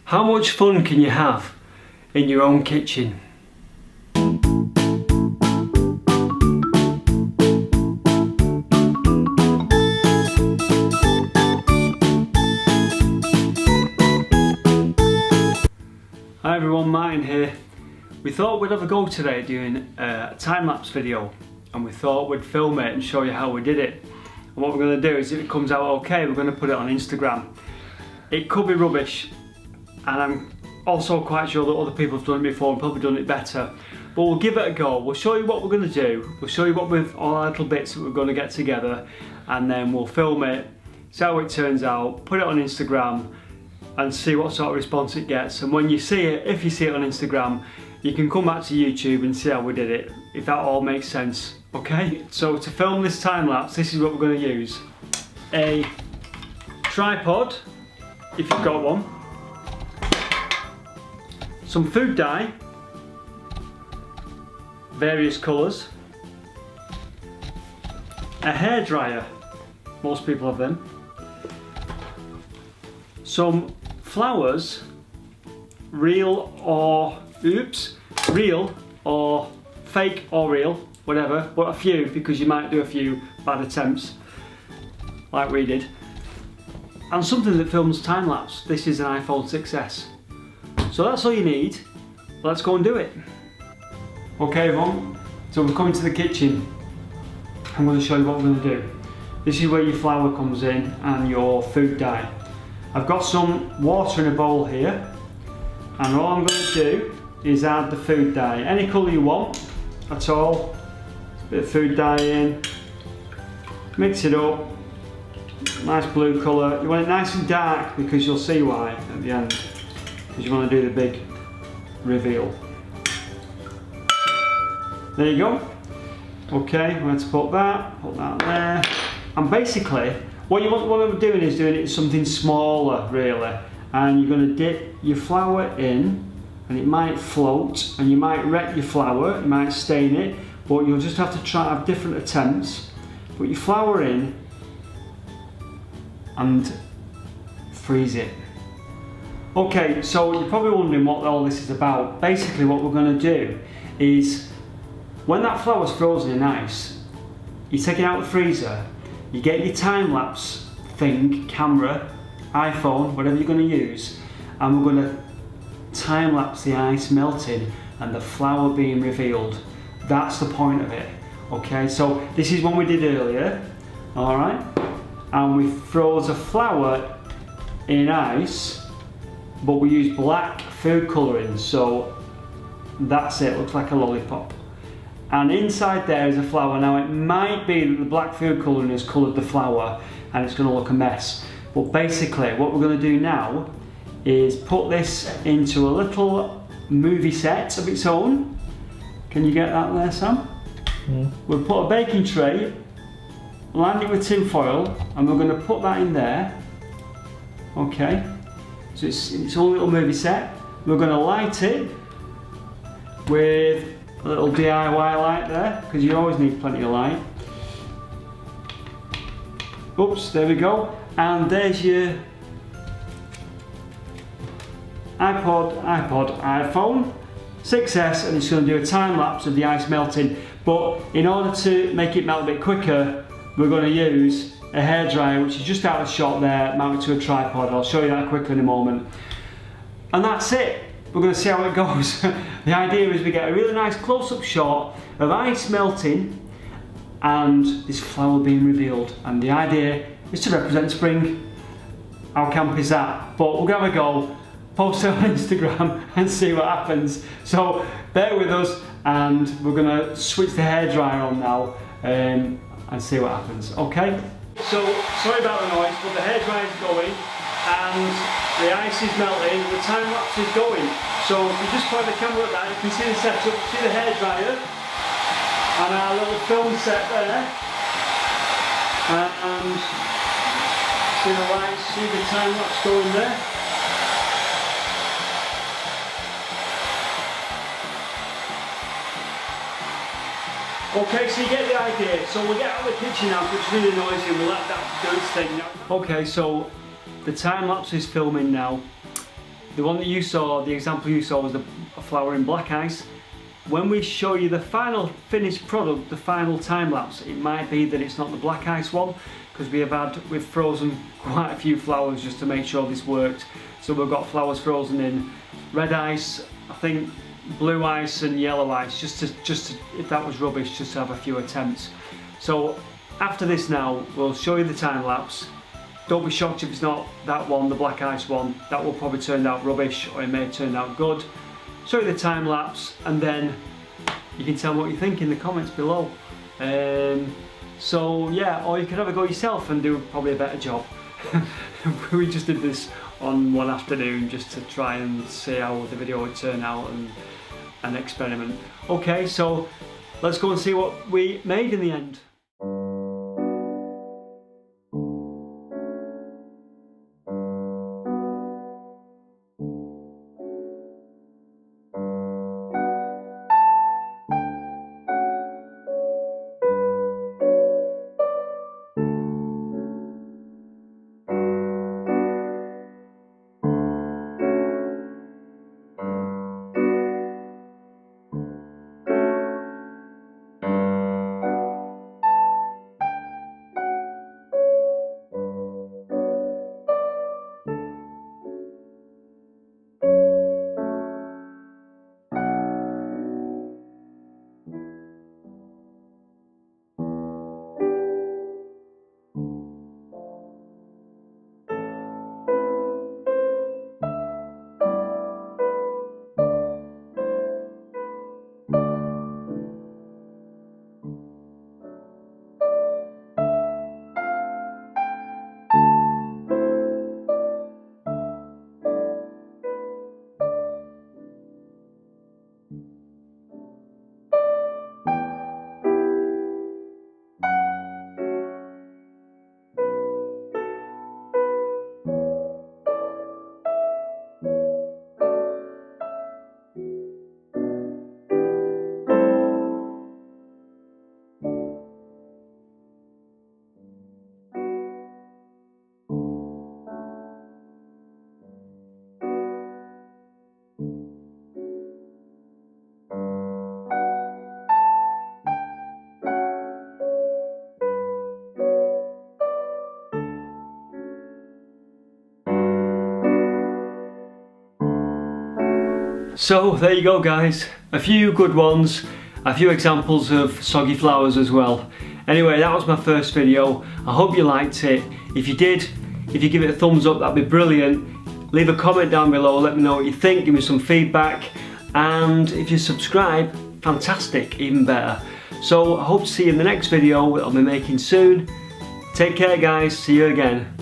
How much fun can you have in your own kitchen? Hi everyone, Martin here. We thought we'd have a go today doing a time-lapse video, and we thought we'd film it and show you how we did it. And what we're going to do is, if it comes out okay, we're going to put it on Instagram. It could be rubbish, and I'm also quite sure that other people have done it before and probably done it better. But we'll give it a go. We'll show you what we're going to do. We'll show you what with all our little bits that we're going to get together, and then we'll film it, see how it turns out, put it on Instagram, and see what sort of response it gets. And when you see it, if you see it on Instagram, you can come back to YouTube and see how we did it, if that all makes sense. Okay, so to film this time lapse, this is what we're going to use: a tripod, if you've got one, some food dye, various colours, a hairdryer, most people have them, some flowers, real or fake or real, whatever, but a few, because you might do a few bad attempts like we did, and something that films time lapse. This is an iPhone 6s, so that's all you need. Let's go and do it. Okay everyone, so we're coming to the kitchen. I'm going to show you what we're going to do. This is where your flour comes in and your food dye. I've got some water in a bowl here, and all I'm going to do is add the food dye, any colour you want at all. Bit of food dye in, mix it up, nice blue colour. You want it nice and dark because you'll see why at the end, because you want to do the big reveal. There you go. Okay, let's put that there, and basically what I'm doing is doing it something smaller really, and you're going to dip your flour in, and it might float, and you might wreck your flour, you might stain it, but you'll just have to try have different attempts. Put your flour in and freeze it. Okay, so you're probably wondering what all this is about. Basically what we're going to do is, when that flour's frozen in ice, you take it out of the freezer, you get your time-lapse thing, camera, iPhone, whatever you're going to use, and we're going to time-lapse the ice melting and the flour being revealed. That's the point of it. Okay, so this is one we did earlier, alright, and we froze a flour in ice, but we used black food colouring, so that's it, looks like a lollipop. And inside there is a flour. Now it might be that the black food colouring has coloured the flour and it's going to look a mess, but basically what we're going to do now is put this into a little movie set of its own. Can you get that there, Sam? Yeah. We'll put a baking tray, line it with tin foil, and we're going to put that in there. Okay, so it's its own little movie set. We're going to light it with a little DIY light there, because you always need plenty of light. Oops, there we go. And there's your iPhone 6s, and it's going to do a time lapse of the ice melting. But in order to make it melt a bit quicker, we're going to use a hairdryer, which is just out of shot there, mounted to a tripod. I'll show you that quickly in a moment. And that's it. We're going to see how it goes. The idea is we get a really nice close-up shot of ice melting and this flour being revealed, and the idea is to represent spring. How camp is that? But we'll have a go, post it on Instagram and see what happens. So bear with us, and we're going to switch the hairdryer on now and see what happens. Okay? So sorry about the noise, but the hairdryer is going and the ice is melting, the time lapse is going. So if you just point the camera at that, you can see the setup, see the hairdryer and our little film set there, and see the lights, see the time lapse going there. Okay, so you get the idea. So we'll get out of the kitchen now, which is really noisy, and we'll let that do its thing now. Okay, so the time lapse is filming now. The one that you saw, the example you saw was a flower in black ice. When we show you the final finished product, the final time lapse, it might be that it's not the black ice one, because we've frozen quite a few flowers just to make sure this worked. So we've got flowers frozen in red ice, I think blue ice and yellow ice, just to if that was rubbish, just to have a few attempts. So after this now, we'll show you the time lapse. Don't be shocked if it's not that one, the black ice one. That will probably turn out rubbish, or it may turn out good. Show you the time lapse, and then you can tell me what you think in the comments below. So yeah, or you could have a go yourself and do probably a better job. We just did this on one afternoon just to try and see how the video would turn out and experiment. Okay, so let's go and see what we made in the end. So there you go guys, a few good ones, a few examples of soggy flowers as well. Anyway, that was my first video. I hope you liked it. If you did, if you give it a thumbs up, that'd be brilliant. Leave a comment down below, let me know what you think, give me some feedback, and if you subscribe, fantastic, even better. So I hope to see you in the next video that I'll be making soon. Take care guys, see you again.